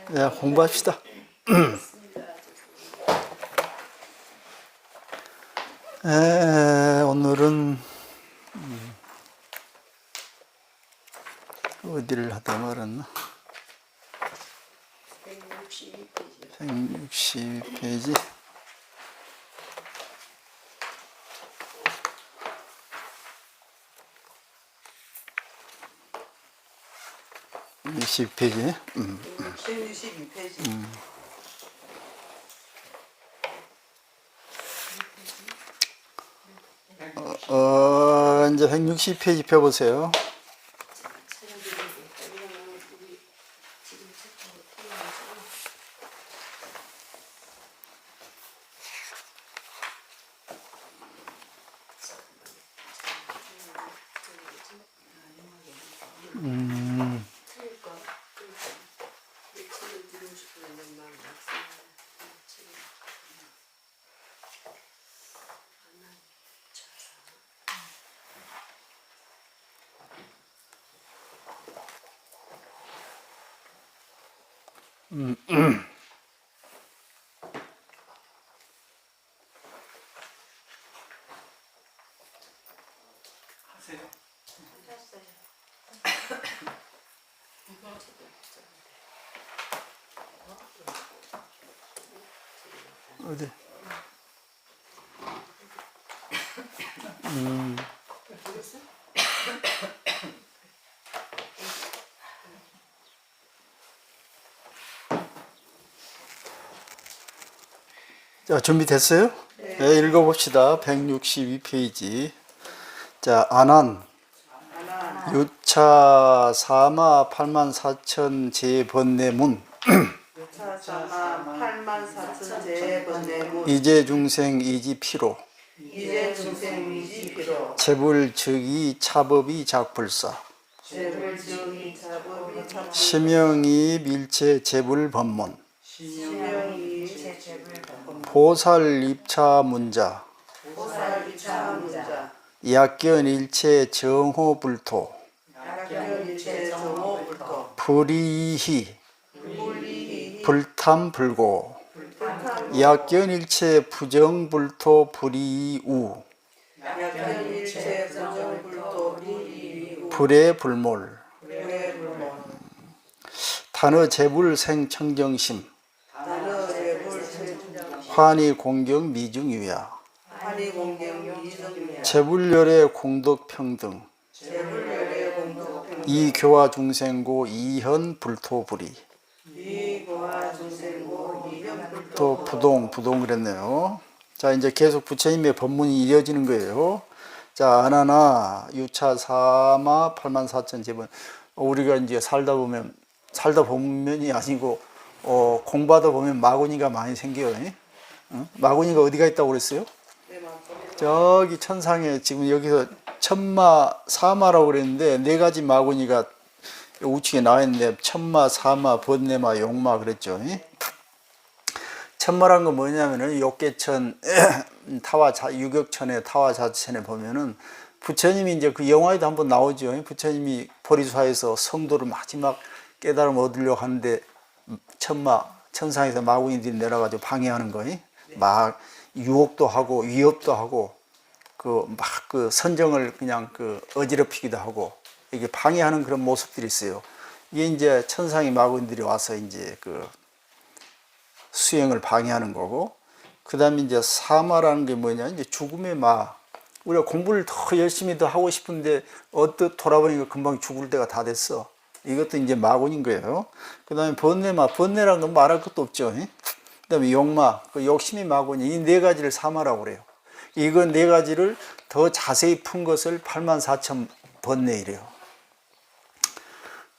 네, 공부합시다. 오늘은 어디를 하다 말았나? 162페이지. (20 페이지) 162페이지. 이제 160페이지 펴보세요. 어디? 자, 준비됐어요? 네, 읽어봅시다. 162페이지. 자, 안한 유차 사마 84,000 제번뇌문 유차 사마 84,000 제번뇌문 이제 중생 이지피로 이제 중생 이지피로 재불즉이 차법이 작불사 재불즉이 차법이 작불사 심영이 밀체 재불법문 심영이 재불법문 보살 입차 문자 보살 입차 문자 약견 일체 정호불토 약견 일체 정호불토 불이희 불이희 불탐불고 약견 일체 부정불토 불이우 약견 일체 부정불토 불이우 불의 불몰 불의 불몰 단어 재불 생청정심 단어 재불 생청정 환희 공경 미중유야 한이 공경 이정유야 재불열의 공덕평등 재불열의 공덕평등 이교화 중생고 이현 불토불이 이교화 중생고 이현 불토 또 부동 그랬네요. 자, 이제 계속 부처님의 법문이 이어지는 거예요. 자, 아나나 유차 사마 84,000 제번. 우리가 이제 살다 보면이 아니고 공부하다 보면 마구니가 많이 생겨요. 응? 마구니가 어디가 있다고 그랬어요? 저기 천상에 지금 여기서 천마 사마라고 그랬는데 네 가지 마구니가 우측에 나와 있는데 천마, 사마, 번뇌마, 용마 그랬죠. 천마란 건 뭐냐면은 욕계천, 유격천에 타화자천에 보면은 부처님이 이제 그 영화에도 한번 나오죠. 부처님이 보리수화에서 성도를 마지막 깨달음 얻으려고 하는데 천상에서 마구니들이 내려가지고 방해하는 거예요. 막 유혹도 하고 위협도 하고 그 선정을 그냥 어지럽히기도 하고 이게 방해하는 그런 모습들이 있어요. 이게 이제 천상의 마구니들이 와서 이제 수행을 방해하는 거고, 그 다음에 이제 사마라는 게 뭐냐, 이제 죽음의 마. 우리가 공부를 더 열심히 더 하고 싶은데, 돌아보니까 금방 죽을 때가 다 됐어. 이것도 이제 마군인 거예요. 그 다음에 번뇌마. 번뇌라는 건 말할 것도 없죠. 그 다음에 욕마. 그 욕심이 마군이. 이 네 가지를 사마라고 그래요. 이거 네 가지를 더 자세히 푼 것을 84,000 번뇌이래요.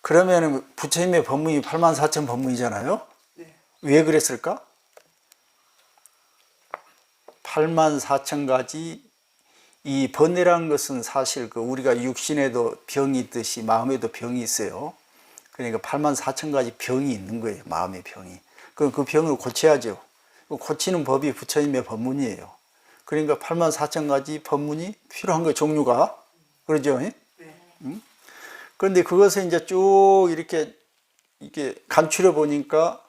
그러면 부처님의 법문이 84,000 법문이잖아요. 왜 그랬을까? 84,000가지 이 번뇌라는 것은 사실 우리가 육신에도 병이 있듯이 마음에도 병이 있어요. 그러니까 84,000가지 병이 있는 거예요. 마음의 병이. 그럼 그 병을 고쳐야죠. 고치는 법이 부처님의 법문이에요. 그러니까 84,000가지 법문이 필요한 거예요. 종류가. 그러죠? 네. 그런데 그것을 이제 쭉 이렇게 이게 간추려 보니까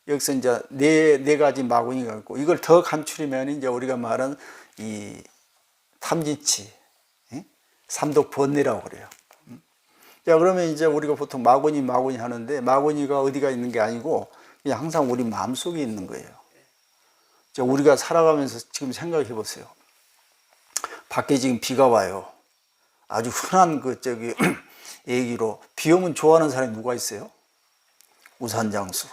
여기서 이제 네 가지 마구니가 있고, 이걸 더 간추리면 이제 우리가 말하는 이 탐진치, 삼독 번뇌라고 그래요. 자, 그러면 이제 우리가 보통 마구니 하는데, 마구니가 어디가 있는 게 아니고 그냥 항상 우리 마음속에 있는 거예요. 자, 우리가 살아가면서 지금 생각해 보세요. 밖에 지금 비가 와요. 아주 흔한 얘기로, 비 오면 좋아하는 사람이 누가 있어요? 우산장수.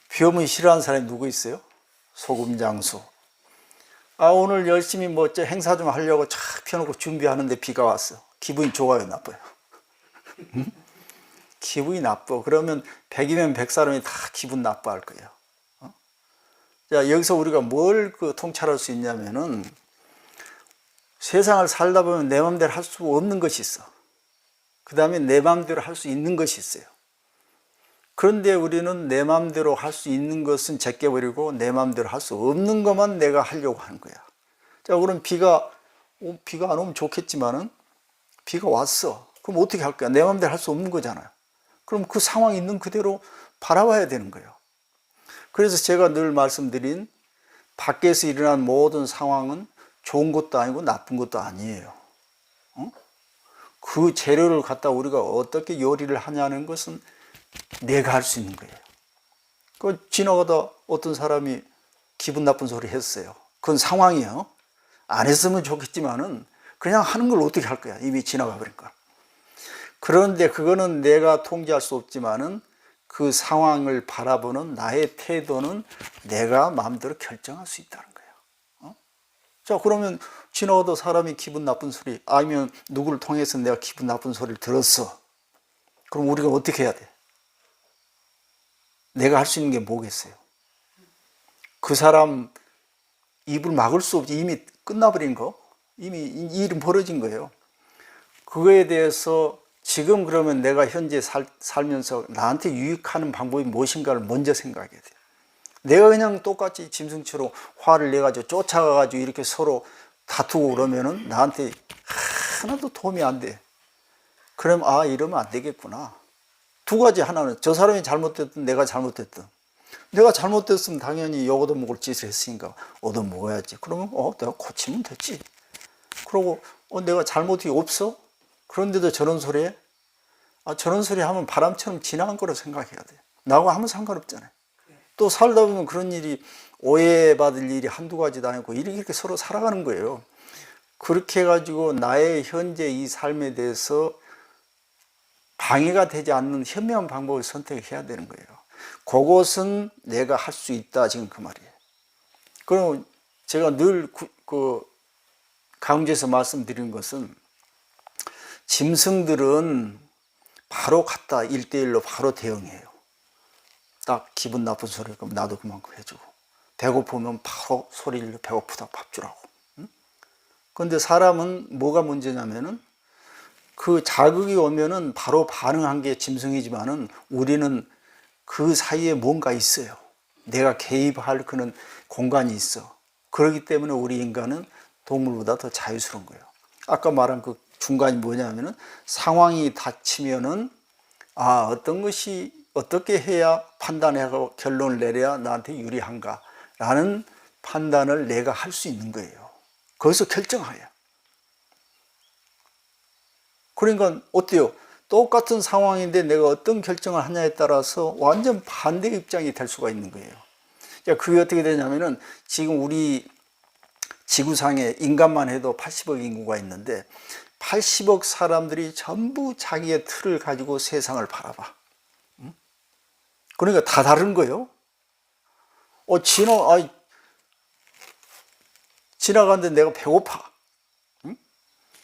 비 오면 싫어하는 사람이 누구 있어요? 소금장수. 오늘 열심히 행사 좀 하려고 착 펴놓고 준비하는데 비가 왔어. 기분이 좋아요, 나빠요? 응? 기분이 나빠. 그러면 100이면 100사람이 다 기분 나빠할 거예요. 자, 여기서 우리가 뭘 통찰할 수 있냐면은, 세상을 살다 보면 내 마음대로 할 수 없는 것이 있어. 그 다음에 내 마음대로 할 수 있는 것이 있어요. 그런데 우리는 내 마음대로 할 수 있는 것은 제껴버리고 내 마음대로 할 수 없는 것만 내가 하려고 하는 거야. 자, 그럼 비가 안 오면 좋겠지만은 비가 왔어. 그럼 어떻게 할 거야? 내 마음대로 할 수 없는 거잖아요. 그럼 그 상황이 있는 그대로 바라봐야 되는 거예요. 그래서 제가 늘 말씀드린, 밖에서 일어난 모든 상황은 좋은 것도 아니고 나쁜 것도 아니에요. 그 재료를 갖다 우리가 어떻게 요리를 하냐는 것은 내가 할 수 있는 거예요. 지나가다 어떤 사람이 기분 나쁜 소리 했어요. 그건 상황이에요. 안 했으면 좋겠지만은 그냥 하는 걸 어떻게 할 거야? 이미 지나가 버리니까. 그런데 그거는 내가 통제할 수 없지만은 그 상황을 바라보는 나의 태도는 내가 마음대로 결정할 수 있다는 거예요. 자, 그러면 지나가다 사람이 기분 나쁜 소리, 아니면 누구를 통해서 내가 기분 나쁜 소리를 들었어. 그럼 우리가 어떻게 해야 돼? 내가 할 수 있는 게 뭐겠어요? 그 사람 입을 막을 수 없지. 이미 끝나버린 거, 이미 일은 벌어진 거예요. 그거에 대해서 지금 그러면 내가 현재 살면서 나한테 유익하는 방법이 무엇인가를 먼저 생각해야 돼요. 내가 그냥 똑같이 짐승처럼 화를 내가지고 쫓아가가지고 이렇게 서로 다투고 그러면은 나한테 하나도 도움이 안 돼. 그럼 이러면 안 되겠구나. 두 가지, 하나는 저 사람이 잘못됐든 내가 잘못됐든, 내가 잘못됐으면 당연히 얻어먹을 짓을 했으니까 얻어먹어야지. 그러면 내가 고치면 됐지. 그러고 내가 잘못이 없어? 그런데도 저런 소리 해? 저런 소리 하면 바람처럼 지나간 거로 생각해야 돼. 나하고 아무 상관없잖아요. 또 살다 보면 그런 일이, 오해받을 일이 한두 가지도 아니고 이렇게 서로 살아가는 거예요. 그렇게 해가지고 나의 현재 이 삶에 대해서 방해가 되지 않는 현명한 방법을 선택해야 되는 거예요. 그것은 내가 할 수 있다, 지금 그 말이에요. 그럼 제가 늘 강조해서 말씀드리는 것은, 짐승들은 바로 갔다 1대1로 바로 대응해요. 딱 기분 나쁜 소리 그럼 나도 그만큼 해주고, 배고프면 바로 소리를 배고프다 밥 주라고. 그런데 사람은 뭐가 문제냐면은, 그 자극이 오면은 바로 반응한 게 짐승이지만은 우리는 그 사이에 뭔가 있어요. 내가 개입할 그런 공간이 있어. 그렇기 때문에 우리 인간은 동물보다 더 자유스러운 거예요. 아까 말한 그 중간이 뭐냐면은, 상황이 닥치면은 어떤 것이 어떻게 해야 판단하고 결론을 내려야 나한테 유리한가 라는 판단을 내가 할 수 있는 거예요. 거기서 결정하여. 그러니까 어때요? 똑같은 상황인데 내가 어떤 결정을 하냐에 따라서 완전 반대 입장이 될 수가 있는 거예요. 그게 어떻게 되냐면은, 지금 우리 지구상에 인간만 해도 80억 인구가 있는데 80억 사람들이 전부 자기의 틀을 가지고 세상을 바라봐. 그러니까 다 다른 거예요. 지나가는데 내가 배고파.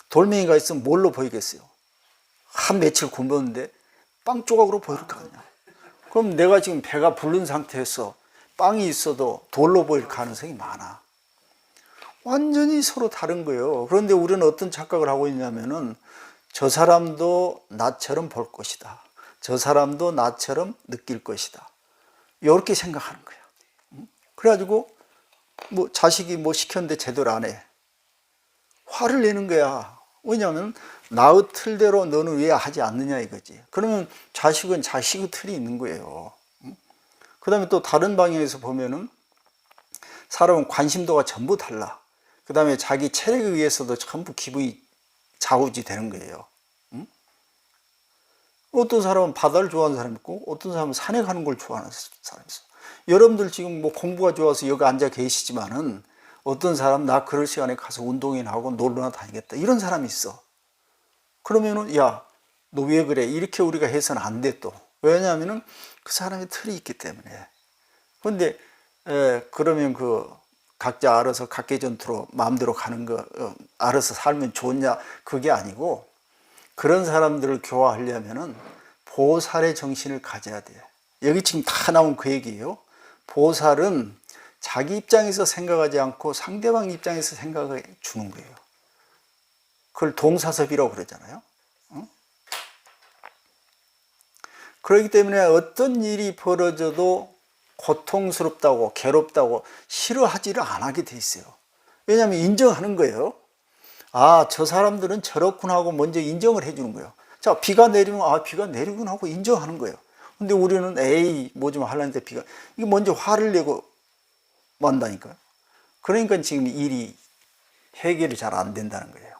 돌멩이가 있으면 뭘로 보이겠어요? 한 며칠 굶었는데 빵 조각으로 보일 거 아니야. 그럼 내가 지금 배가 부른 상태에서 빵이 있어도 돌로 보일 가능성이 많아. 완전히 서로 다른 거예요. 그런데 우리는 어떤 착각을 하고 있냐면은, 저 사람도 나처럼 볼 것이다, 저 사람도 나처럼 느낄 것이다, 이렇게 생각하는 거야. 그래가지고 자식이 시켰는데 제대로 안 해. 화를 내는 거야. 왜냐하면 나의 틀대로 너는 왜 하지 않느냐 이거지. 그러면 자식은 자식의 틀이 있는 거예요. 그 다음에 또 다른 방향에서 보면은 사람은 관심도가 전부 달라. 그 다음에 자기 체력에 의해서도 전부 기분이 좌우지 되는 거예요. 어떤 사람은 바다를 좋아하는 사람이 있고 어떤 사람은 산에 가는 걸 좋아하는 사람이 있어. 여러분들 지금 뭐 공부가 좋아서 여기 앉아 계시지만은 어떤 사람 나 그럴 시간에 가서 운동이나 하고 놀러나 다니겠다 이런 사람이 있어. 그러면은 야, 너 왜 그래? 이렇게 우리가 해서는 안 돼 또. 왜냐하면은 그 사람의 틀이 있기 때문에. 근데 그러면 그 각자 알아서 각계전투로 마음대로 가는 거 알아서 살면 좋냐 그게 아니고 그런 사람들을 교화하려면은 보살의 정신을 가져야 돼. 여기 지금 다 나온 그 얘기예요. 보살은 자기 입장에서 생각하지 않고 상대방 입장에서 생각해 주는 거예요. 그걸 동사섭이라고 그러잖아요. 그렇기 때문에 어떤 일이 벌어져도 고통스럽다고 괴롭다고 싫어하지를 안 하게 돼 있어요. 왜냐하면 인정하는 거예요. 아, 저 사람들은 저렇구나 하고 먼저 인정을 해주는 거예요. 자, 비가 내리면 아, 비가 내리구나 하고 인정하는 거예요. 근데 우리는 에이 뭐 좀 하려는데 비가 이게 먼저 화를 내고 만다니까요. 그러니까 지금 일이 해결이 잘 안 된다는 거예요.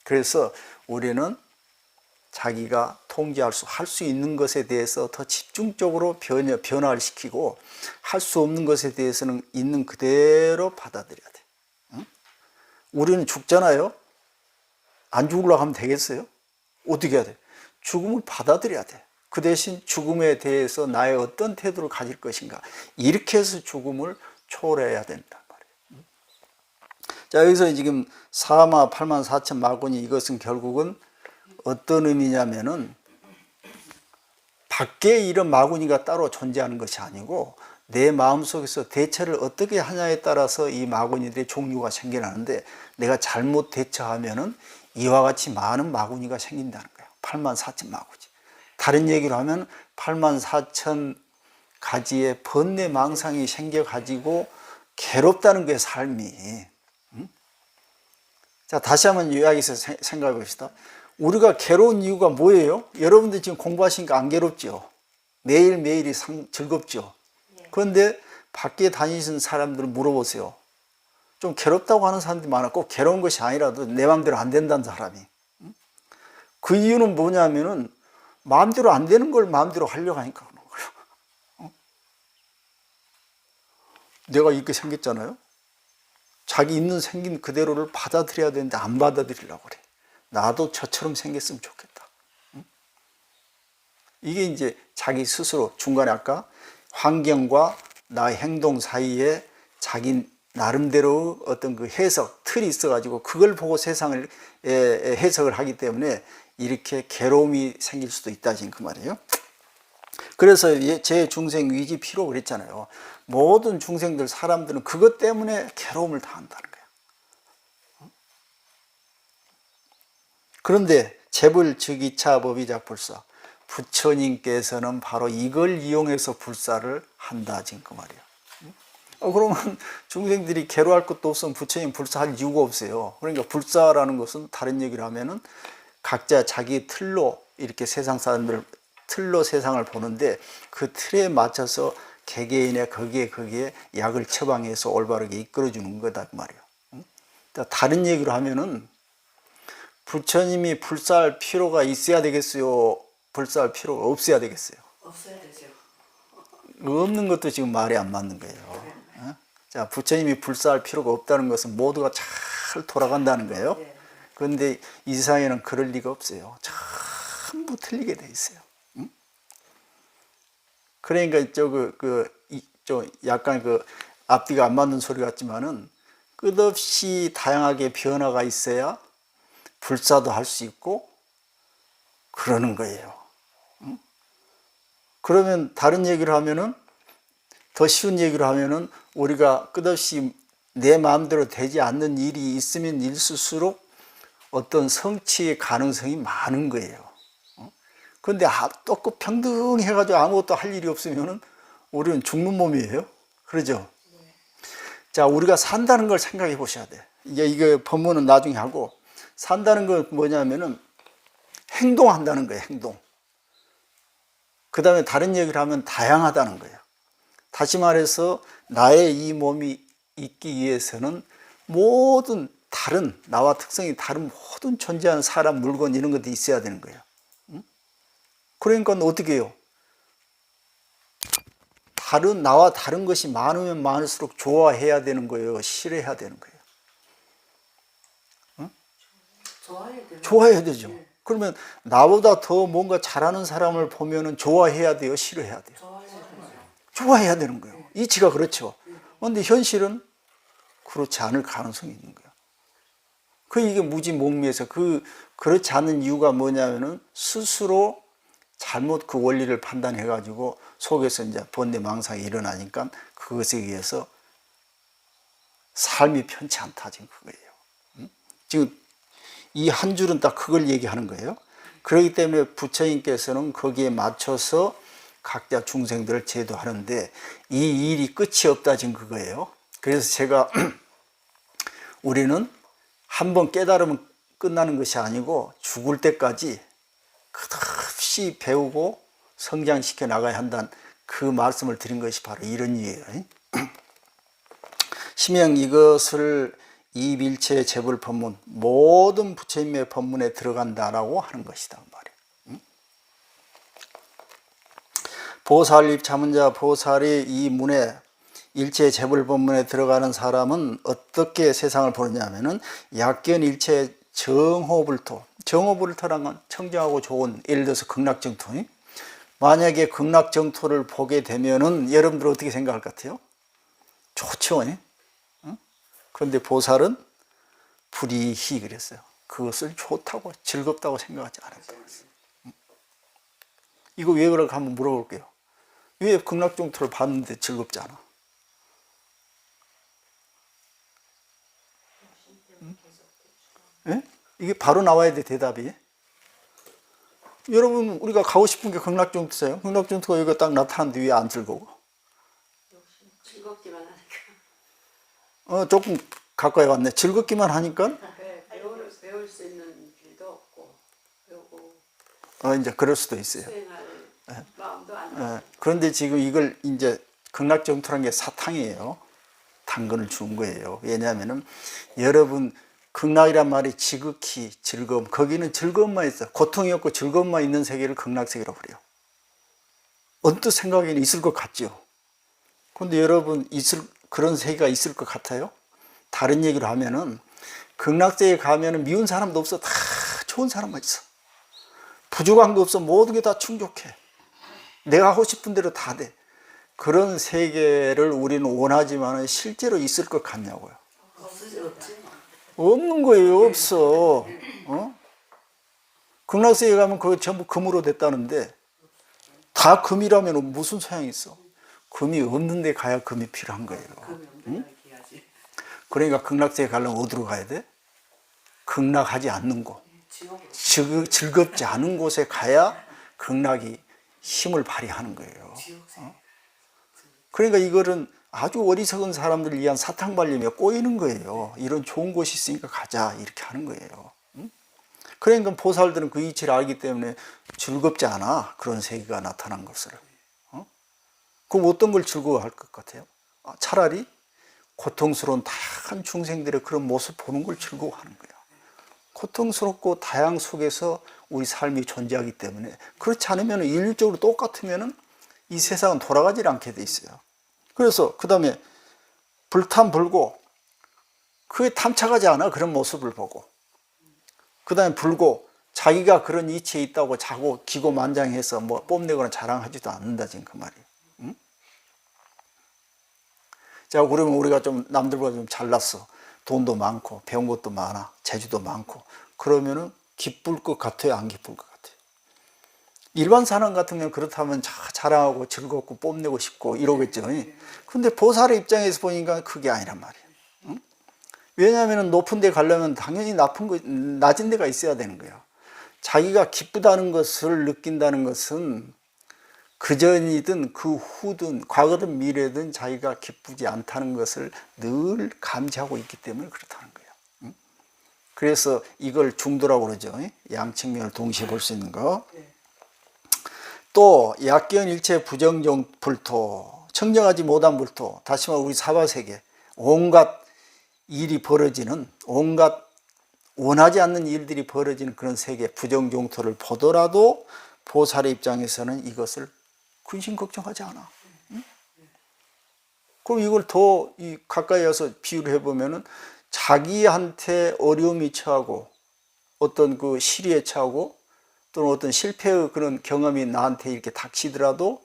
그래서 우리는 자기가 통제할 할 수 있는 것에 대해서 더 집중적으로 변화를 시키고 할 수 없는 것에 대해서는 있는 그대로 받아들여야 돼. 우리는 죽잖아요. 안 죽으려고 하면 되겠어요? 어떻게 해야 돼? 죽음을 받아들여야 돼. 그 대신 죽음에 대해서 나의 어떤 태도를 가질 것인가 이렇게 해서 죽음을 초월해야 된단 말이에요. 자, 여기서 지금 4마 8만 4천 마군이 이것은 결국은 어떤 의미냐면은 밖에 이런 마구니가 따로 존재하는 것이 아니고 내 마음속에서 대처를 어떻게 하냐에 따라서 이 마구니들의 종류가 생겨나는데 내가 잘못 대처하면은 이와 같이 많은 마구니가 생긴다는 거예요. 8만 4천 마구니. 다른 얘기로 하면 8만 4천 가지의 번뇌 망상이 생겨가지고 괴롭다는 거예요, 삶이. 자, 다시 한번 이야기해서 생각해 봅시다. 우리가 괴로운 이유가 뭐예요? 여러분들 지금 공부하시니까 안 괴롭죠? 매일매일이 즐겁죠? 그런데 밖에 다니시는 사람들은 물어보세요. 좀 괴롭다고 하는 사람들이 많아. 꼭 괴로운 것이 아니라도 내 마음대로 안 된다는 사람이. 그 이유는 뭐냐면은 마음대로 안 되는 걸 마음대로 하려고 하니까 그런 거예요. 내가 이렇게 생겼잖아요. 자기 있는 생긴 그대로를 받아들여야 되는데 안 받아들이려고 그래. 나도 저처럼 생겼으면 좋겠다. 이게 이제 자기 스스로 중간에 아까 환경과 나의 행동 사이에 자기 나름대로 어떤 그 해석, 틀이 있어가지고 그걸 보고 세상을 해석을 하기 때문에 이렇게 괴로움이 생길 수도 있다 지금 그 말이에요. 그래서 제 중생 위지 피로 그랬잖아요. 모든 중생들 사람들은 그것 때문에 괴로움을 당한다는 거예요. 그런데 재불 즉이차 법이작 불사 부처님께서는 바로 이걸 이용해서 불사를 한다 지금 그 말이에요. 그러면 중생들이 괴로워할 것도 없으면 부처님 불사할 이유가 없어요. 그러니까 불사라는 것은 다른 얘기를 하면은 각자 자기 틀로 이렇게 세상 사람들 틀로 세상을 보는데 그 틀에 맞춰서 개개인의 거기에 약을 처방해서 올바르게 이끌어주는 거다 그 말이에요. 다른 얘기로 하면은 부처님이 불사할 필요가 있어야 되겠어요? 불사할 필요가 없어야 되겠어요? 없어야 되죠. 없는 것도 지금 말이 안 맞는 거예요. 자, 부처님이 불사할 필요가 없다는 것은 모두가 잘 돌아간다는 거예요. 그런데 이 세상에는 그럴 리가 없어요. 전부 틀리게 돼 있어요. 그러니까 약간 그 앞뒤가 안 맞는 소리 같지만은 끝없이 다양하게 변화가 있어야 불사도 할 수 있고 그러는 거예요. 그러면 다른 얘기를 하면은 더 쉬운 얘기를 하면은 우리가 끝없이 내 마음대로 되지 않는 일이 있으면 있을수록 어떤 성취의 가능성이 많은 거예요. 그런데 똑같 평등해가지고 아무것도 할 일이 없으면은 우리는 죽는 몸이에요. 그러죠? 자, 우리가 산다는 걸 생각해 보셔야 돼. 이게 법문은 나중에 하고, 산다는 건 뭐냐면은 행동한다는 거예요. 행동. 그 다음에 다른 얘기를 하면 다양하다는 거예요. 다시 말해서 나의 이 몸이 있기 위해서는 모든 다른 나와 특성이 다른 모든 존재하는 사람, 물건 이런 것도 있어야 되는 거예요. 그러니까 어떻게 해요? 나와 다른 것이 많으면 많을수록 좋아해야 되는 거예요? 싫어해야 되는 거예요? 좋아해야 되죠. 그러면 나보다 더 뭔가 잘하는 사람을 보면은 좋아해야 돼요? 싫어해야 돼요? 좋아해야 되는 거예요. 이치가 그렇죠. 그런데 현실은 그렇지 않을 가능성이 있는 거예요. 이게 무지몽매에서 그렇지 않은 이유가 뭐냐면은 스스로 잘못 그 원리를 판단해 가지고 속에서 이제 번뇌망상이 일어나니까 그것에 의해서 삶이 편치 않다 지금 그거예요. 지금 이 한 줄은 딱 그걸 얘기하는 거예요. 그렇기 때문에 부처님께서는 거기에 맞춰서 각자 중생들을 제도하는데 이 일이 끝이 없다 지금 그거예요. 그래서 제가 우리는 한번 깨달으면 끝나는 것이 아니고 죽을 때까지 끝없이 배우고 성장시켜 나가야 한다는 그 말씀을 드린 것이 바로 이런 이유예요. 심형 이것을 이일체 재불 법문 모든 부처님의 법문에 들어간다라고 하는 것이다 말이에요. 보살입 자문자 보살이 이 문에 일체 재불 법문에 들어가는 사람은 어떻게 세상을 보느냐면은 약견 일체 정호불토. 정호불토란 건 청정하고 좋은, 예를 들어서 극락정토. 만약에 극락정토를 보게 되면은 여러분들 어떻게 생각할 것 같아요? 좋죠. 그런데 보살은 불이히 그랬어요. 그것을 좋다고 즐겁다고 생각하지 않았다고 했어요. 이거 왜 그럴까 한번 물어볼게요. 왜 극락정토를 봤는데 즐겁지 않아? 예? 이게 바로 나와야 돼 대답이. 여러분 우리가 가고 싶은 게 극락정토예요. 극락정토가 여기가 딱 나타났는데 왜 안 즐거워? 즐겁기만 하니까. 조금 가까이 왔네. 즐겁기만 하니까 배울 수 있는 길도 없고 배우고 이제 그럴 수도 있어요. 수행할 마음도 안 들고. 그런데 지금 이걸 이제 극락정토라는 게 사탕이에요. 당근을 준 거예요. 왜냐하면은 여러분 극락이란 말이 지극히 즐거움, 거기는 즐거움만 있어. 고통이 없고 즐거움만 있는 세계를 극락세계라고 그래요. 언뜻 생각에는 있을 것 같죠. 그런데 여러분 그런 세계가 있을 것 같아요? 다른 얘기를 하면은 극락세계에 가면은 미운 사람도 없어. 다 좋은 사람만 있어. 부족한 거 없어. 모든 게 다 충족해. 내가 하고 싶은 대로 다 돼. 그런 세계를 우리는 원하지만 실제로 있을 것 같냐고요. 없는 거예요. 없어. 극락세계 가면 그거 전부 금으로 됐다는데 다 금이라면 무슨 소용이 있어? 금이 없는 데 가야 금이 필요한 거예요. 그러니까 극락세계 가려면 어디로 가야 돼? 극락하지 않는 곳, 즐겁지 않은 곳에 가야 극락이 힘을 발휘하는 거예요. 그러니까 이거는 아주 어리석은 사람들을 위한 사탕발림에 꼬이는 거예요. 이런 좋은 곳이 있으니까 가자 이렇게 하는 거예요. 그러니까 보살들은 그 이치를 알기 때문에 즐겁지 않아. 그런 세계가 나타난 것을. 그럼 어떤 걸 즐거워할 것 같아요? 차라리 고통스러운 다양한 중생들의 그런 모습 보는 걸 즐거워하는 거야. 고통스럽고 다양 속에서 우리 삶이 존재하기 때문에 그렇지 않으면 일률적으로 똑같으면 이 세상은 돌아가지 않게 돼 있어요. 그래서 그 다음에 불탐불고 그게 탐착하지 않아. 그런 모습을 보고 그 다음에 불고 자기가 그런 이치에 있다고 자고 기고만장해서 뭐 뽐내거나 자랑하지도 않는다 지금 그 말이에요. 자, 그러면 우리가 좀 남들보다 좀 잘났어. 돈도 많고 배운 것도 많아. 재주도 많고. 그러면은 기쁠 것 같아요? 안 기쁠 것 같아요? 일반 사람 같으면 그렇다면 자랑하고 즐겁고 뽐내고 싶고 이러겠죠. 근데 보살의 입장에서 보니까 그게 아니란 말이에요. 왜냐하면 높은 데 가려면 당연히 낮은 데가 있어야 되는 거예요. 자기가 기쁘다는 것을 느낀다는 것은 그전이든 그 후든 과거든 미래든 자기가 기쁘지 않다는 것을 늘 감지하고 있기 때문에 그렇다는 거예요. 그래서 이걸 중도라고 그러죠. 양측면을 동시에 볼 수 있는 거. 또 약견 일체 부정정 불토, 청정하지 못한 불토, 다시 말해 우리 사바세계 온갖 일이 벌어지는, 온갖 원하지 않는 일들이 벌어지는 그런 세계 부정종토를 보더라도 보살의 입장에서는 이것을 근심 걱정하지 않아. 응? 그럼 이걸 더 가까이 와서 비유를 해보면은 자기한테 어려움이 처하고 어떤 그 시리에 처하고 또는 어떤 실패의 그런 경험이 나한테 이렇게 닥치더라도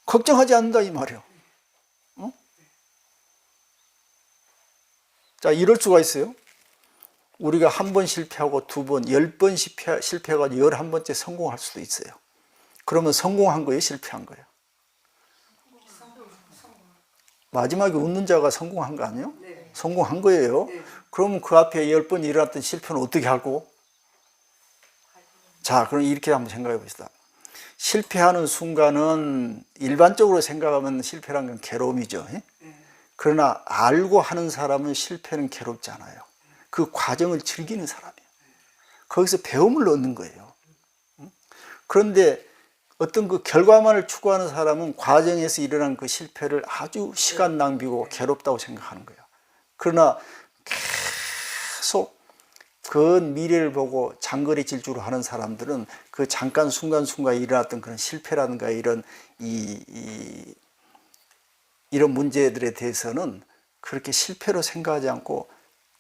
걱정하지 않는다 이 말이에요. 어? 자, 이럴 수가 있어요. 우리가 한 번 실패하고 두 번, 10번 실패해가지고 11번째 성공할 수도 있어요. 그러면 성공한 거예요, 실패한 거예요? 마지막에 웃는 자가 성공한 거 아니에요? 네. 성공한 거예요. 네. 그러면 그 앞에 10번 일어났던 실패는 어떻게 하고? 자, 그럼 이렇게 한번 생각해 봅시다. 실패하는 순간은 일반적으로 생각하면 실패란 건 괴로움이죠. 그러나 알고 하는 사람은 실패는 괴롭지 않아요. 그 과정을 즐기는 사람이에요. 거기서 배움을 얻는 거예요. 그런데 어떤 그 결과만을 추구하는 사람은 과정에서 일어난 그 실패를 아주 시간 낭비고 괴롭다고 생각하는 거예요. 그러나 계속 그 미래를 보고 장거리 질주를 하는 사람들은 그 잠깐 순간순간 일어났던 그런 실패라든가 이런 이런 문제들에 대해서는 그렇게 실패로 생각하지 않고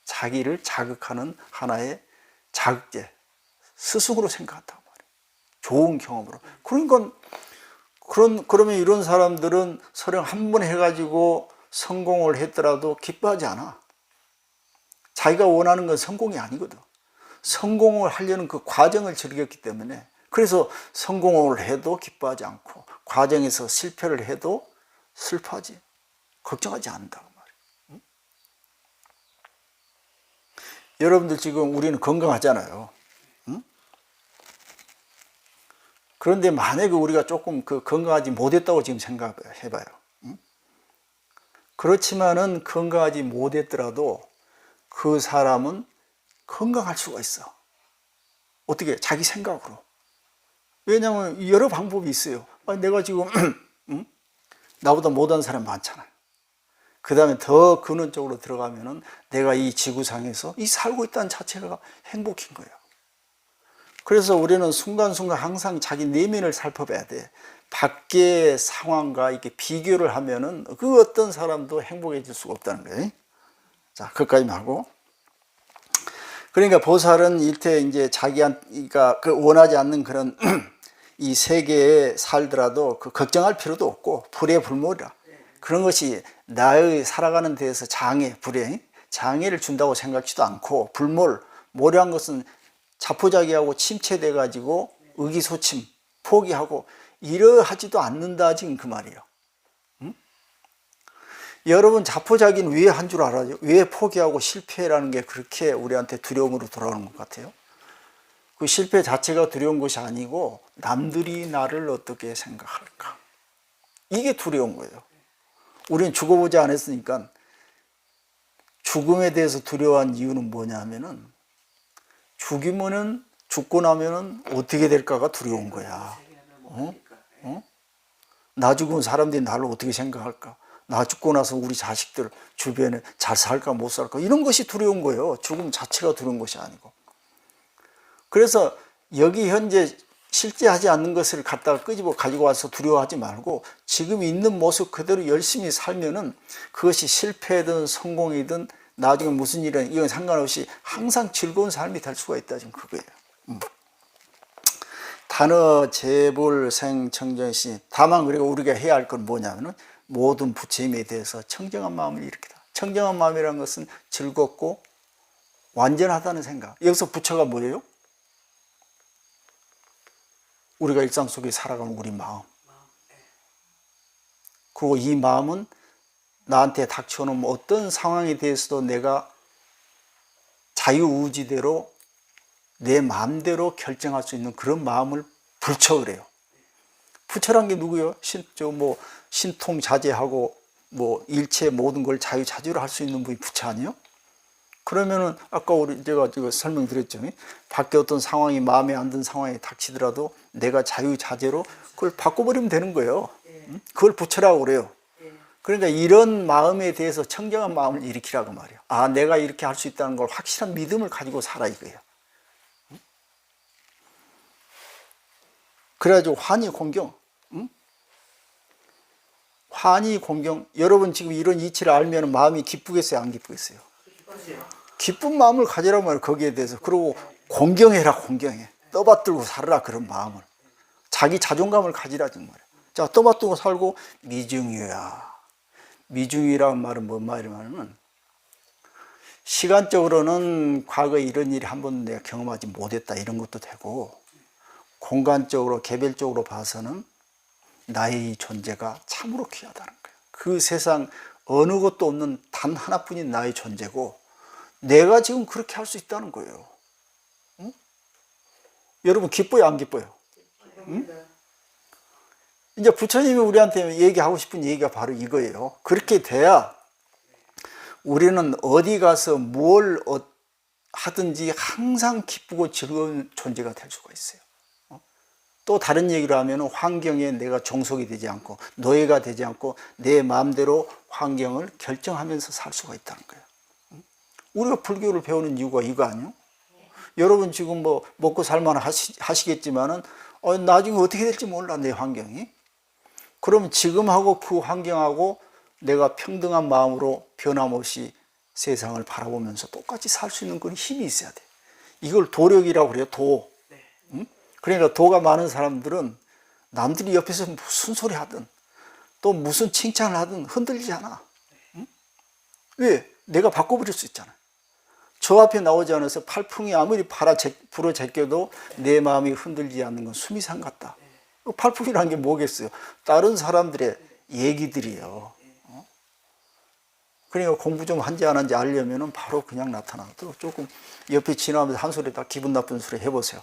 자기를 자극하는 하나의 자극제, 스승으로 생각한다고 말이에요. 좋은 경험으로. 그러니까 그러면 이런 사람들은 설령 한 번 해가지고 성공을 했더라도 기뻐하지 않아. 자기가 원하는 건 성공이 아니거든. 성공을 하려는 그 과정을 즐겼기 때문에, 그래서 성공을 해도 기뻐하지 않고 과정에서 실패를 해도 슬퍼하지, 걱정하지 않는다고 말이에요. 응? 여러분들 지금 우리는 건강하잖아요. 응? 그런데 만약에 우리가 조금 그 건강하지 못했다고 지금 생각해봐요. 응? 그렇지만은 건강하지 못했더라도 그 사람은 건강할 수가 있어. 어떻게? 자기 생각으로. 왜냐하면 여러 방법이 있어요. 내가 지금 응? 나보다 못한 사람 많잖아요. 그 다음에 더 근원적으로 들어가면은 내가 이 지구상에서 이 살고 있다는 자체가 행복인 거예요. 그래서 우리는 순간순간 항상 자기 내면을 살펴봐야 돼. 밖의 상황과 이렇게 비교를 하면은 그 어떤 사람도 행복해질 수가 없다는 거예요. 자, 그까지만 하고. 그러니까 보살은 이때 이제 자기가 그 원하지 않는 그런 이 세계에 살더라도 그 걱정할 필요도 없고 불에 불몰이라. 그런 것이 나의 살아가는 데에서 불행, 장애를 준다고 생각지도 않고 모려한 것은 자포자기하고 침체돼 가지고 의기소침, 포기하고 이러하지도 않는다 지금 그 말이에요. 응? 여러분 자포자기는 왜 한 줄 알아요? 왜 포기하고 실패라는 게 그렇게 우리한테 두려움으로 돌아오는 것 같아요? 그 실패 자체가 두려운 것이 아니고 남들이 나를 어떻게 생각할까? 이게 두려운 거예요. 우리는 죽어보지 않았으니까 죽음에 대해서 두려워한 이유는 뭐냐 하면은 죽고 나면은 어떻게 될까가 두려운 거야. 나 죽으면 사람들이 나를 어떻게 생각할까? 나 죽고 나서 우리 자식들 주변에 잘 살까 못 살까? 이런 것이 두려운 거예요. 죽음 자체가 두려운 것이 아니고. 그래서 여기 현재 실제하지 않는 것을 갖다가 끄집어 가지고 와서 두려워하지 말고 지금 있는 모습 그대로 열심히 살면은 그것이 실패든 성공이든 나중에 무슨 일은 이건 상관없이 항상 즐거운 삶이 될 수가 있다. 지금 그거예요. 단어 재불생 청정시. 다만 그리고 우리가 해야 할 건 뭐냐면은 모든 부처님에 대해서 청정한 마음을 일으키다. 청정한 마음이라는 것은 즐겁고 완전하다는 생각. 여기서 부처가 뭐예요? 우리가 일상 속에 살아가는 우리 마음. 그리고 이 마음은 나한테 닥쳐오는 어떤 상황에 대해서도 내가 자유의지대로 내 마음대로 결정할 수 있는 그런 마음을 부처 그래요. 부처란 게 누구예요? 신통자제하고 일체 모든 걸 자유자재로 할 수 있는 분이 부처 아니에요? 그러면은 아까 제가 설명드렸죠. 밖에 어떤 상황이 마음에 안 드는 상황이 닥치더라도 내가 자유자재로 그걸 바꿔버리면 되는 거예요. 그걸 부처라고 그래요. 그러니까 이런 마음에 대해서 청정한 마음을 일으키라고 말이에요. 아, 내가 이렇게 할 수 있다는 걸 확실한 믿음을 가지고 살아 이거예요. 그래가지고 환희 공경, 환희 공경. 여러분 지금 이런 이치를 알면 마음이 기쁘겠어요, 안 기쁘겠어요? 기쁜 마음을 가지라고 말이에요. 거기에 대해서. 그리고 공경해라, 공경해. 떠받들고 살아라, 그런 마음을. 자기 자존감을 가지라, 정말. 자, 떠받들고 살고 미중유야. 미중이라는 말은 뭔 말이냐면 시간적으로는 과거에 이런 일이 한 번도 내가 경험하지 못했다 이런 것도 되고, 공간적으로 개별적으로 봐서는 나의 존재가 참으로 귀하다는 거예요. 그 세상 어느 것도 없는 단 하나뿐인 나의 존재고 내가 지금 그렇게 할 수 있다는 거예요. 응? 여러분 기뻐요, 안 기뻐요? 응? 이제 부처님이 우리한테 얘기하고 싶은 얘기가 바로 이거예요. 그렇게 돼야 우리는 어디 가서 뭘 하든지 항상 기쁘고 즐거운 존재가 될 수가 있어요. 또 다른 얘기를 하면 환경에 내가 종속이 되지 않고 노예가 되지 않고 내 마음대로 환경을 결정하면서 살 수가 있다는 거예요. 우리가 불교를 배우는 이유가 이거 아니에요? 여러분 지금 뭐 먹고 살만 하시겠지만은 나중에 어떻게 될지 몰라, 내 환경이. 그러면 지금하고 그 환경하고 내가 평등한 마음으로 변함없이 세상을 바라보면서 똑같이 살 수 있는 건 힘이 있어야 돼. 이걸 도력이라고 그래요, 도. 응? 그러니까 도가 많은 사람들은 남들이 옆에서 무슨 소리 하든 또 무슨 칭찬을 하든 흔들리지 않아. 응? 왜? 내가 바꿔버릴 수 있잖아. 저 앞에 나오지 않아서 팔풍이 아무리 불어 제껴도 내 마음이 흔들리지 않는 건 수미산 같다. 팔풍이라는 게 뭐겠어요? 다른 사람들의 얘기들이에요. 그러니까 공부 좀 한지 안 한지 알려면 바로 그냥 나타나도 조금 옆에 지나면서 한 소리 딱 기분 나쁜 소리 해보세요.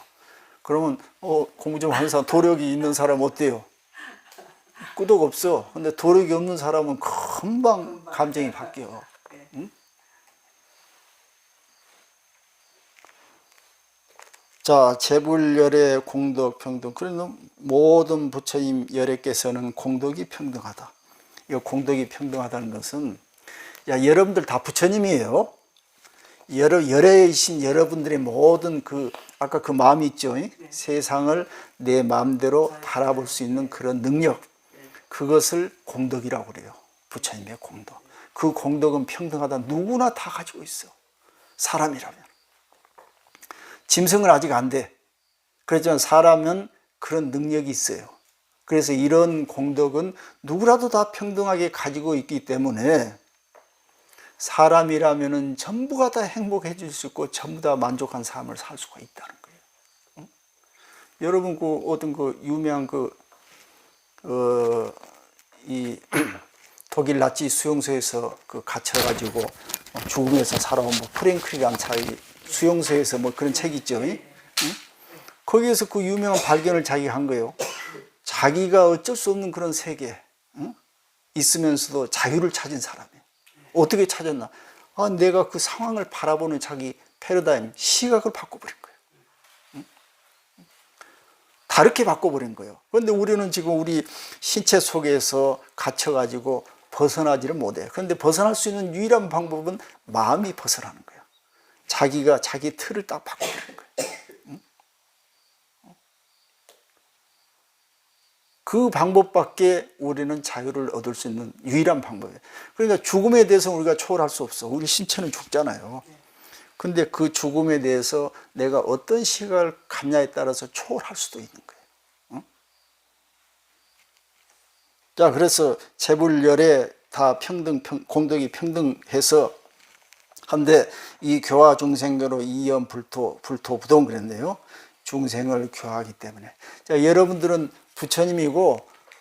그러면 공부 좀 하는 사람, 도력이 있는 사람 어때요? 끄덕 없어. 근데 도력이 없는 사람은 금방 감정이 바뀌어. 응? 자, 재불열애 공덕 평등. 그래서 모든 부처님 열애께서는 공덕이 평등하다. 이 공덕이 평등하다는 것은 여러분들 다 부처님이에요. 열애이신 여러분들의 모든 아까 그 마음이 있죠. 세상을 내 마음대로 바라볼 수 있는 그런 능력, 그것을 공덕이라고 그래요. 부처님의 공덕. 그 공덕은 평등하다. 누구나 다 가지고 있어, 사람이라면. 짐승은 아직 안 돼. 그렇지만 사람은 그런 능력이 있어요. 그래서 이런 공덕은 누구라도 다 평등하게 가지고 있기 때문에 사람이라면은 전부가 다 행복해질 수 있고 전부 다 만족한 삶을 살 수가 있다는 거예요. 응? 여러분 어떤 유명한 이 독일 나치 수용소에서 갇혀가지고 죽음에서 살아온 프랭클이라는 사람이 수용소에서 그런 책이 있죠. 응? 거기에서 그 유명한 발견을 자기가 한 거예요. 자기가 어쩔 수 없는 그런 세계, 응? 있으면서도 자유를 찾은 사람이에요. 어떻게 찾았나? 내가 그 상황을 바라보는 자기 패러다임, 시각을 바꿔버린 거예요. 응? 다르게 바꿔버린 거예요. 그런데 우리는 지금 우리 신체 속에서 갇혀가지고 벗어나지를 못해요. 그런데 벗어날 수 있는 유일한 방법은 마음이 벗어나는 거예요. 자기가 자기 틀을 딱 바꿔버리는 거예요. 응? 그 방법밖에 우리는 자유를 얻을 수 있는 유일한 방법이에요. 그러니까 죽음에 대해서 우리가 초월할 수 없어. 우리 신체는 죽잖아요. 근데 그 죽음에 대해서 내가 어떤 시각을 갖냐에 따라서 초월할 수도 있는 거예요. 응? 자, 그래서 재불열애 다 공덕이 평등해서 한데 이 교화 중생교로 이연 불토부동 그랬네요. 중생을 교화하기 때문에. 자, 여러분들은 부처님이고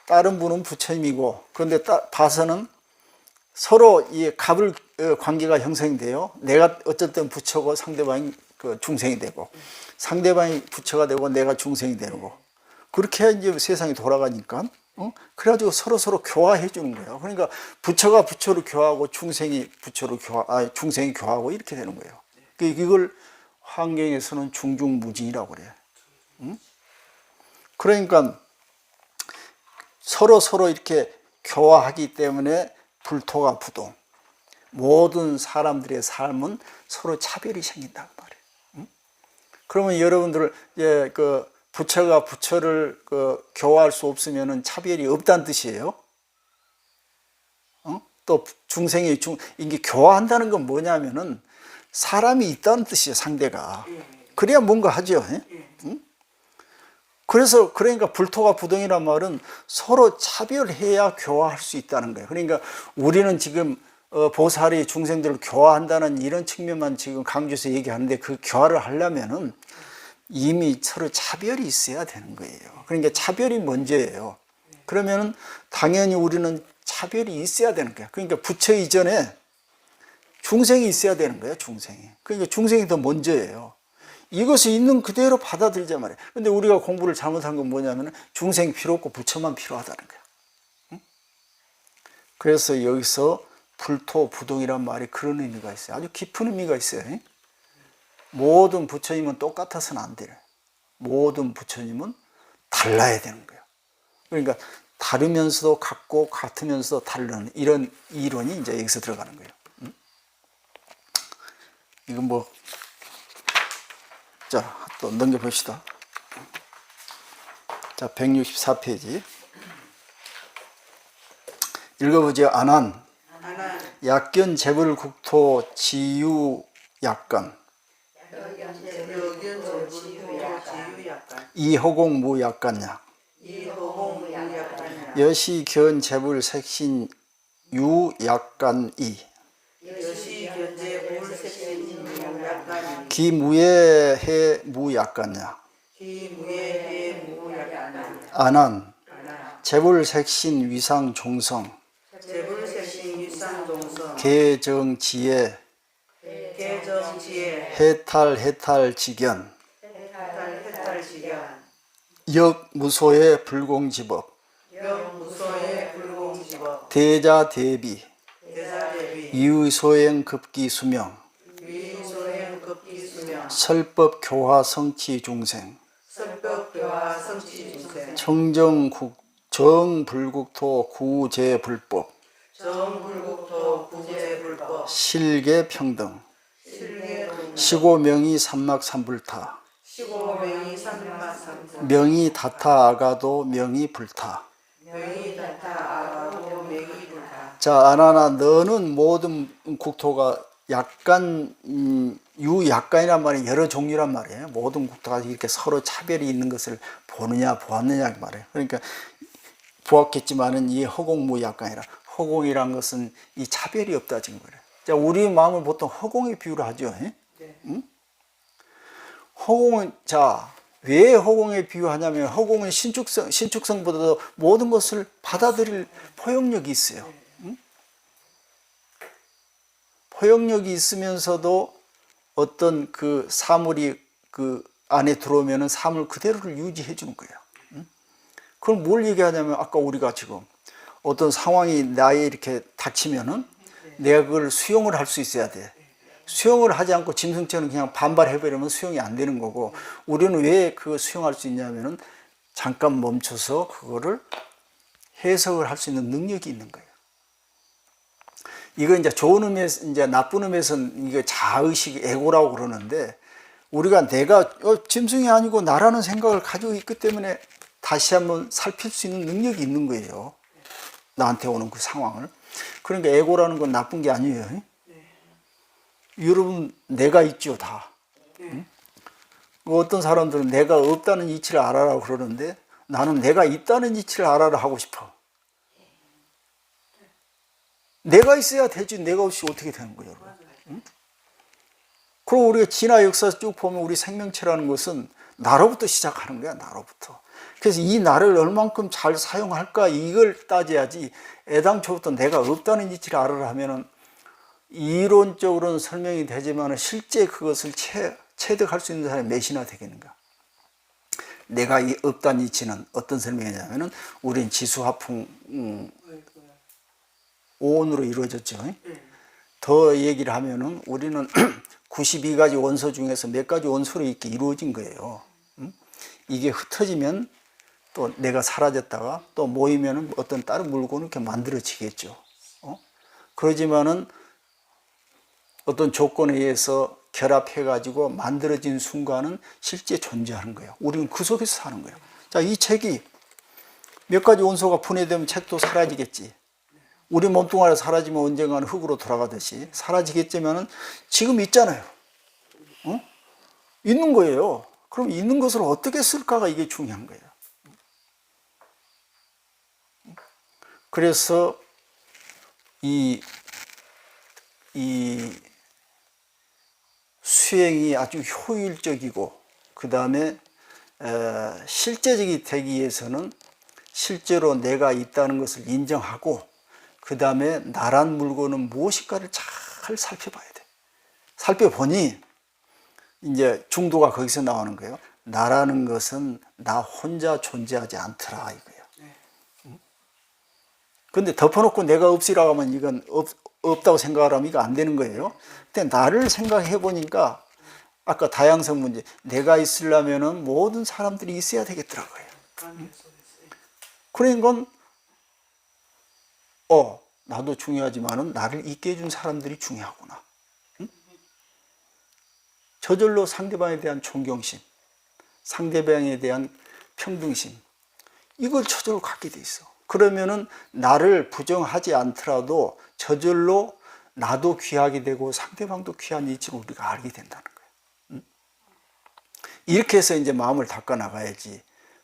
다른 분은 부처님이고, 그런데 봐서는 서로 이 갑을 관계가 형성돼요. 내가 어쨌든 부처고 상대방이 중생이 되고, 상대방이 부처가 되고 내가 중생이 되고, 그렇게 이제 세상이 돌아가니까 그래가지고 서로 교화해 주는 거예요. 그러니까 부처가 부처로 교화하고 중생이 부처로 중생이 교화하고 이렇게 되는 거예요. 이걸 환경에서는 중중무진이라고 그래요. 그러니까 서로 이렇게 교화하기 때문에 불토가 부동. 모든 사람들의 삶은 서로 차별이 생긴다고 말이에요. 그러면 여러분들 그 부처가 부처를 교화할 수 없으면은 차별이 없다는 뜻이에요. 또 중생이 이게 교화한다는 건 뭐냐면은 사람이 있다는 뜻이에요. 상대가. 그래야 뭔가 하죠. 그래서 그러니까 불토가 부동이란 말은 서로 차별해야 교화할 수 있다는 거예요. 그러니까 우리는 지금 보살이 중생들을 교화한다는 이런 측면만 지금 강조해서 얘기하는데 그 교화를 하려면은 이미 서로 차별이 있어야 되는 거예요. 그러니까 차별이 먼저예요. 그러면은 당연히 우리는 차별이 있어야 되는 거예요. 그러니까 부처 이전에 중생이 있어야 되는 거예요. 중생이. 그러니까 중생이 더 먼저예요. 이것이 있는 그대로 받아들이자 말이에요. 근데 우리가 공부를 잘못한 건 뭐냐면 중생이 필요 없고 부처만 필요하다는 거예요. 그래서 여기서 불토부동이란 말이 그런 의미가 있어요. 아주 깊은 의미가 있어요. 모든 부처님은 똑같아서는 안 돼요. 모든 부처님은 달라야 되는 거예요. 그러니까 다르면서도 같고 같으면서도 다른 이런 이론이 이제 여기서 들어가는 거예요. 이건 뭐, 자, 또 넘겨봅시다. 자, 164페이지. 읽어보죠. 안한. 약견 재불국토 지유약간. 이허공 무약간냐. 여시견 재불 색신 유약간이. 기무예해 무약간냐. 안한 재불색신 위상 종성 개정지혜 해탈 지견 역무소의 불공지법 대자대비 이의소행 급기수명 설법교화 성취중생 정불국토 구제불법 실계평등 시고명의 삼막삼불타 명의 다타 아가도 명의 불타. 자, 아나나 너는 모든 국토가 약간 유약간이란 말이 여러 종류란 말이에요. 모든 국토가 이렇게 서로 차별이 있는 것을 보느냐 보았느냐 말이에요. 그러니까 보았겠지만은 이 허공무약간이라 허공이란 것은 이 차별이 없다 지금 그래. 자, 우리 마음을 보통 허공에 비유를 하죠. 응? 허공은 자, 왜 허공에 비유하냐면 허공은 신축성보다도 모든 것을 받아들일 포용력이 있어요. 응? 포용력이 있으면서도 어떤 그 사물이 그 안에 들어오면은 사물 그대로를 유지해 주는 거예요. 응? 그럼 뭘 얘기하냐면 아까 우리가 지금 어떤 상황이 나에 이렇게 닥치면은 내가 그걸 수용을 할 수 있어야 돼. 수용을 하지 않고 짐승처럼 그냥 반발해버리면 수용이 안 되는 거고, 우리는 왜 그거 수용할 수 있냐면은 잠깐 멈춰서 그거를 해석을 할 수 있는 능력이 있는 거예요. 이거 이제 좋은 의미에서, 이제 나쁜 의미에서는 이거 자의식, 에고라고 그러는데, 우리가 내가 짐승이 아니고 나라는 생각을 가지고 있기 때문에 다시 한번 살필 수 있는 능력이 있는 거예요. 나한테 오는 그 상황을. 그러니까 에고라는 건 나쁜 게 아니에요. 여러분, 내가 있죠, 다. 응? 어떤 사람들은 내가 없다는 이치를 알아라 그러는데 나는 내가 있다는 이치를 알아라 하고 싶어. 내가 있어야 되지, 내가 없이 어떻게 되는 거예요, 여러분? 응? 그리고 우리가 진화 역사 쭉 보면 우리 생명체라는 것은 나로부터 시작하는 거야, 나로부터. 그래서 이 나를 얼만큼 잘 사용할까 이걸 따져야지, 애당초부터 내가 없다는 이치를 알아라 하면은 이론적으로는 설명이 되지만 실제 그것을 체득할 수 있는 사람이 몇이나 되겠는가. 내가 없다는 이치는 어떤 설명이냐면은 우린 지수화풍 오온으로 이루어졌죠. 더 얘기를 하면은 우리는 92가지 원소 중에서 몇 가지 원소로 이렇게 이루어진 거예요. 이게 흩어지면 또 내가 사라졌다가 또 모이면은 어떤 다른 물건을 이렇게 만들어지겠죠. 그러지만은 어떤 조건에 의해서 결합해가지고 만들어진 순간은 실제 존재하는 거예요. 우리는 그 속에서 사는 거예요. 자, 이 책이 몇 가지 원소가 분해되면 책도 사라지겠지. 우리 몸뚱아리 사라지면 언젠가는 흙으로 돌아가듯이 사라지겠지만은 지금 있잖아요. 있는 거예요. 그럼 있는 것을 어떻게 쓸까가 이게 중요한 거예요. 그래서 이 수행이 아주 효율적이고 그 다음에 실제적이 되기 위해서는 실제로 내가 있다는 것을 인정하고 그 다음에 나란 물건은 무엇인가를 잘 살펴봐야 돼. 살펴보니 이제 중도가 거기서 나오는 거예요. 나라는 것은 나 혼자 존재하지 않더라 이거예요. 근데 덮어놓고 내가 없으라고 하면 이건 없다고 생각하면 이거 안 되는 거예요. 근데 나를 생각해 보니까 아까 다양성 문제, 내가 있으려면은 모든 사람들이 있어야 되겠더라고요. 그러니까 나도 중요하지만은 나를 있게 해준 사람들이 중요하구나. 저절로 상대방에 대한 존경심, 상대방에 대한 평등심, 이걸 저절로 갖게 돼 있어. 그러면은 나를 부정하지 않더라도 저절로 나도 귀하게 되고 상대방도 귀한 이치를 우리가 알게 된다는 거예요. 이렇게 해서 이제 마음을 닦아 나가야지.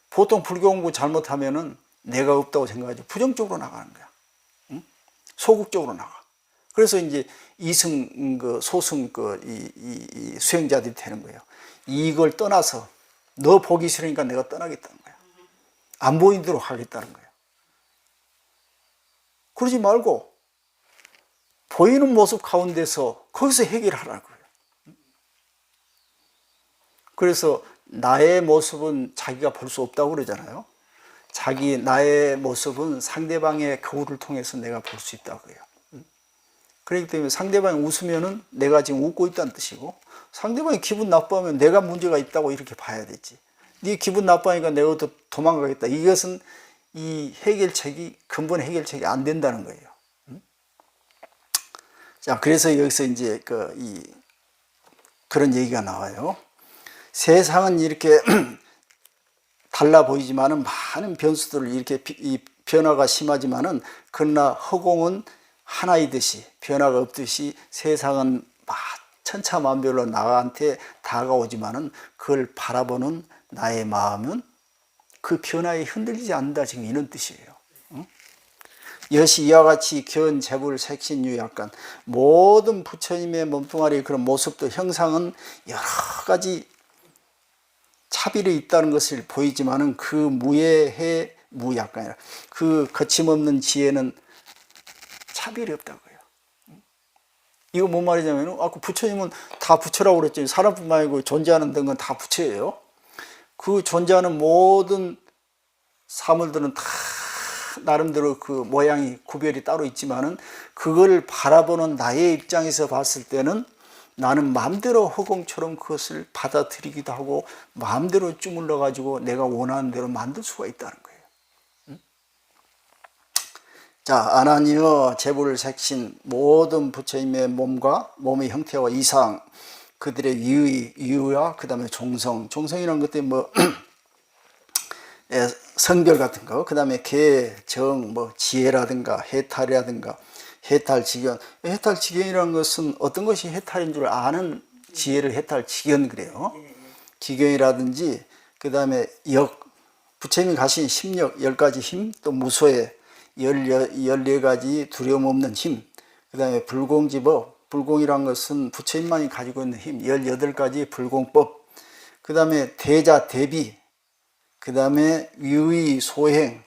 보통 불교 공부 잘못하면은 내가 없다고 생각하지 부정적으로 나가는 거야. 소극적으로 나가. 그래서 이제 이승, 소승, 이 수행자들이 되는 거예요. 이걸 떠나서 너 보기 싫으니까 내가 떠나겠다는 거야. 안 보이도록 하겠다는 거야. 그러지 말고 보이는 모습 가운데서 거기서 해결하라고요. 그래서 나의 모습은 자기가 볼 수 없다고 그러잖아요. 나의 모습은 상대방의 거울을 통해서 내가 볼 수 있다고요. 그렇기 때문에 상대방이 웃으면은 내가 지금 웃고 있다는 뜻이고, 상대방이 기분 나빠하면 내가 문제가 있다고 이렇게 봐야 되지. 네 기분 나빠하니까 내가 또 도망가겠다. 이것은 이 해결책이, 근본 해결책이 안 된다는 거예요. 자, 그래서 여기서 이제 그런 얘기가 나와요. 세상은 이렇게 달라 보이지만은 많은 변수들을 이렇게 이 변화가 심하지만은 그러나 허공은 하나이듯이 변화가 없듯이 세상은 천차만별로 나한테 다가오지만은 그걸 바라보는 나의 마음은 그 변화에 흔들리지 않는다, 지금 이런 뜻이에요. 여시 이와 같이 견, 재불, 색신, 유약간 모든 부처님의 몸뚱아리의 그런 모습도 형상은 여러 가지 차별이 있다는 것을 보이지만은 그 무예해 무약간이라, 그 거침없는 지혜는 차별이 없다고요. 이거 뭔 말이냐면, 아까 부처님은 다 부처라고 그랬죠. 사람뿐만 아니고 존재하는 건 다 부처예요. 그 존재하는 모든 사물들은 다 나름대로 그 모양이 구별이 따로 있지만은 그걸 바라보는 나의 입장에서 봤을 때는 나는 마음대로 허공처럼 그것을 받아들이기도 하고 마음대로 주물러 가지고 내가 원하는 대로 만들 수가 있다는 거예요. 자, 아나니여 재불 색신 모든 부처님의 몸과 몸의 형태와 이상, 그들의 위의와 그 다음에 종성이라는 것들이 성별 같은 거, 그 다음에 계, 정, 지혜라든가 해탈이라든가 해탈지견. 해탈지견이라는 것은 어떤 것이 해탈인 줄 아는 지혜를 해탈지견 그래요. 기견이라든지 그 다음에 부처님이 가신 심력 10가지 힘, 또 무소의 14가지 두려움 없는 힘, 그 다음에 불공지법, 불공이란 것은 부처님만이 가지고 있는 힘 18가지 불공법, 그 다음에 대자 대비, 그 다음에 유의 소행,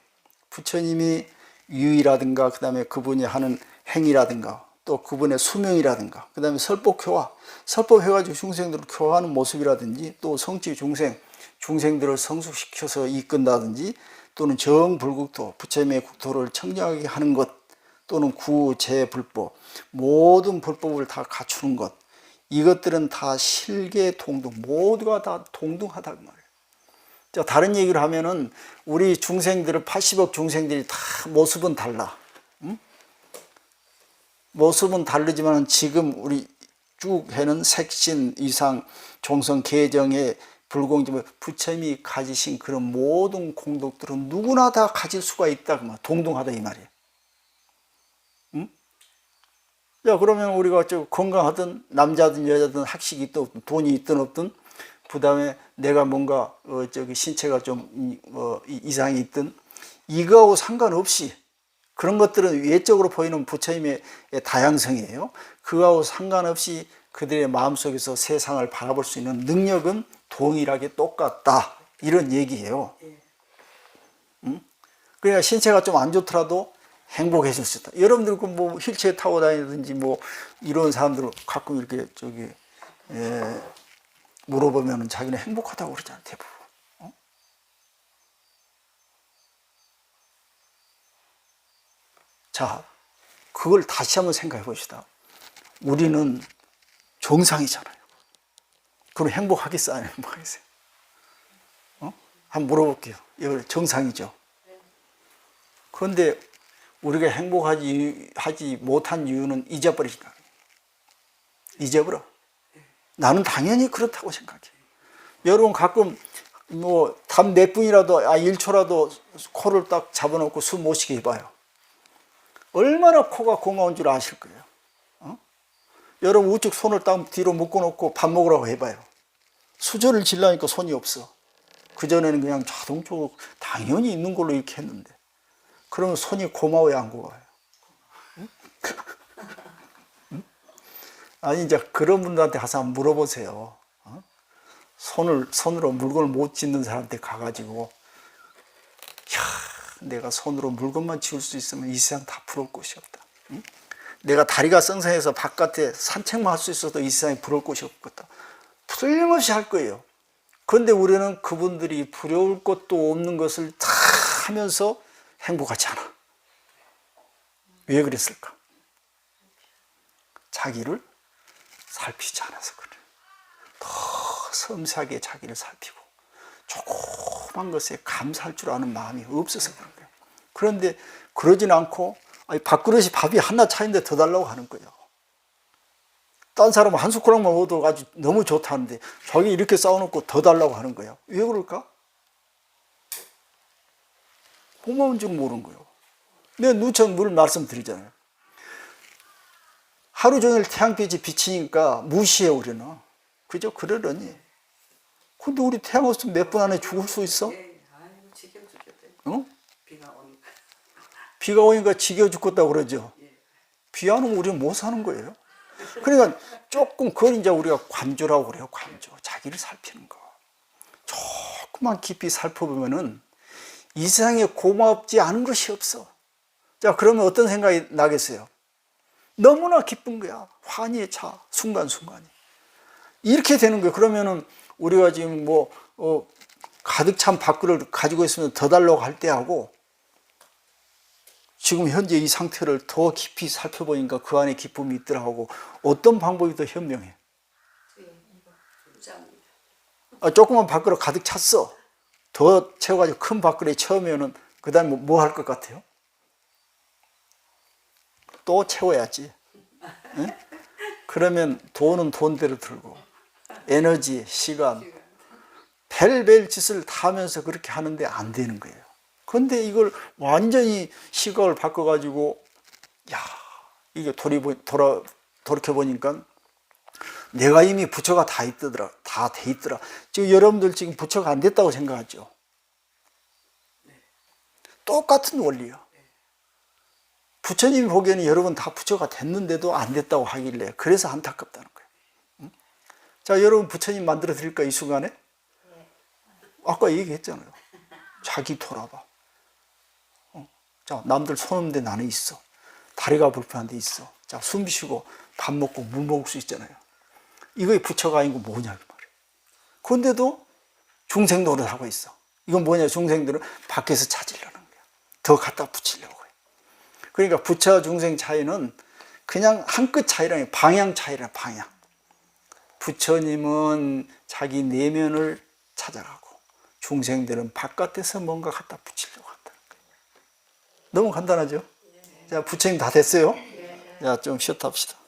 부처님이 유의라든가 그 다음에 그분이 하는 행위라든가 또 그분의 수명이라든가 그 다음에 설법효화, 설법해가지고 중생들을 교화하는 모습이라든지 또 성취 중생, 중생들을 성숙시켜서 이끈다든지 또는 정불국토, 부처님의 국토를 청정하게 하는 것 또는 구제불법, 모든 불법을 다 갖추는 것, 이것들은 다 실계동등, 모두가 다 동등하다 그 말이에요. 자, 다른 얘기를 하면은 우리 중생들은 80억 중생들이 다 모습은 달라. 응? 모습은 다르지만 지금 우리 쭉 해는 색신, 이상, 종성, 계정의 불공정, 부처님이 가지신 그런 모든 공덕들은 누구나 다 가질 수가 있다 그 말, 동등하다 이 말이에요. 응? 야, 그러면 우리가 건강하든 남자든 여자든 학식이 있든 없든 돈이 있든 없든 그다음에 내가 뭔가 신체가 좀 이상이 있든 이거하고 상관없이 그런 것들은 외적으로 보이는 부처님의 다양성이에요. 그거하고 상관없이 그들의 마음속에서 세상을 바라볼 수 있는 능력은 동일하게 똑같다 이런 얘기예요. 응? 그러니까 신체가 좀 안 좋더라도 행복해질 수 있다. 여러분들 뭐 휠체어 타고 다니든지 뭐 이런 사람들 가끔 이렇게 물어보면 자기는 행복하다고 그러잖아 대부분. 어? 자, 그걸 다시 한번 생각해 봅시다. 우리는 정상이잖아요. 그럼 행복하겠어요? 안 행복하겠어요? 한번 물어볼게요. 이거 정상이죠. 그런데 우리가 행복하지 못한 이유는 잊어버리니까. 잊어버려. 나는 당연히 그렇다고 생각해. 여러분 가끔 뭐 담 몇 분이라도 1초라도 코를 딱 잡아놓고 숨 못 쉬게 해봐요. 얼마나 코가 고마운 줄 아실 거예요. 여러분 우측 손을 딱 뒤로 묶어놓고 밥 먹으라고 해봐요. 수저를 질라니까 손이 없어. 그전에는 그냥 자동적으로 당연히 있는 걸로 이렇게 했는데 그러면 손이 고마워야 안 고마워요? 응? 아니 이제 그런 분들한테 가서 한번 물어보세요. 손으로 물건을 못 짚는 사람한테 가가지고 야, 내가 손으로 물건만 지울 수 있으면 이 세상 다 부러울 곳이 없다. 응? 내가 다리가 썽썽해서 바깥에 산책만 할 수 있어도 이 세상에 부러울 곳이 없겠다. 틀림없이 할 거예요. 그런데 우리는 그분들이 부러울 것도 없는 것을 다 하면서 행복하지 않아. 왜 그랬을까? 자기를 살피지 않아서 그래. 더 섬세하게 자기를 살피고 조그만 것에 감사할 줄 아는 마음이 없어서 그런 거예요. 그런데 그러진 않고 밥그릇이 밥이 하나 차인데 더 달라고 하는 거예요. 딴 사람은 한 숟가락만 먹어도 아주 너무 좋다는데 자기 이렇게 쌓아놓고 더 달라고 하는 거예요. 왜 그럴까? 고마운 줄 모르는 거예요. 내가 누천 물 말씀드리잖아요. 하루 종일 태양빛이 비치니까 무시해 우리는. 그죠? 그러려니. 근데 우리 태양 없으면 몇 분 안에 죽을 수 있어? 아이고 지겨워 죽겠대. 어? 비가 오니까. 비가 오니까 지겨 죽겠다고 그러죠. 비 안 오면 우리는 못 사는 거예요. 그러니까 조금 그걸 이제 우리가 관조라고 그래요. 관조. 자기를 살피는 거. 조금만 깊이 살펴보면은 이 세상에 고맙지 않은 것이 없어. 자, 그러면 어떤 생각이 나겠어요? 너무나 기쁜 거야. 환희에 차. 순간순간이. 이렇게 되는 거예요. 그러면은 우리가 지금 가득 찬 밥그릇을 가지고 있으면 더 달라고 할 때하고 지금 현재 이 상태를 더 깊이 살펴보니까 그 안에 기쁨이 있더라고. 어떤 방법이 더 현명해? 조그만 밥그릇 가득 찼어. 더 채워가지고 큰 밥그릇에 채우면은 그 다음에 뭐 할 것 같아요? 또 채워야지. 응? 그러면 돈은 돈대로 들고 에너지, 시간, 벨벨 짓을 다 하면서 그렇게 하는데 안 되는 거예요. 그런데 이걸 완전히 시각을 바꿔가지고 야, 이게 돌이켜보니까 내가 이미 부처가 다 있더라. 다 돼 있더라. 지금 여러분들 지금 부처가 안 됐다고 생각하죠? 똑같은 원리야. 부처님이 보기에는 여러분 다 부처가 됐는데도 안 됐다고 하길래 그래서 안타깝다는 거예요. 응? 자, 여러분 부처님 만들어 드릴까 이 순간에? 아까 얘기했잖아요. 자기 돌아봐. 자, 남들 손 없는데 나는 있어. 다리가 불편한데 있어. 자, 숨 쉬고 밥 먹고 물 먹을 수 있잖아요. 이거의 부처가 아니고 뭐냐 그 말이에요. 그런데도 중생 노릇하고 있어. 이건 뭐냐? 중생들은 밖에서 찾으려는 거야. 더 갖다 붙이려고 해. 그러니까 부처와 중생 차이는 그냥 한 끗 차이라, 방향 차이라, 방향. 부처님은 자기 내면을 찾아가고 중생들은 바깥에서 뭔가 갖다 붙이려고 한다는 거예요. 너무 간단하죠? 자, 부처님 다 됐어요? 자, 좀 쉬었다 합시다.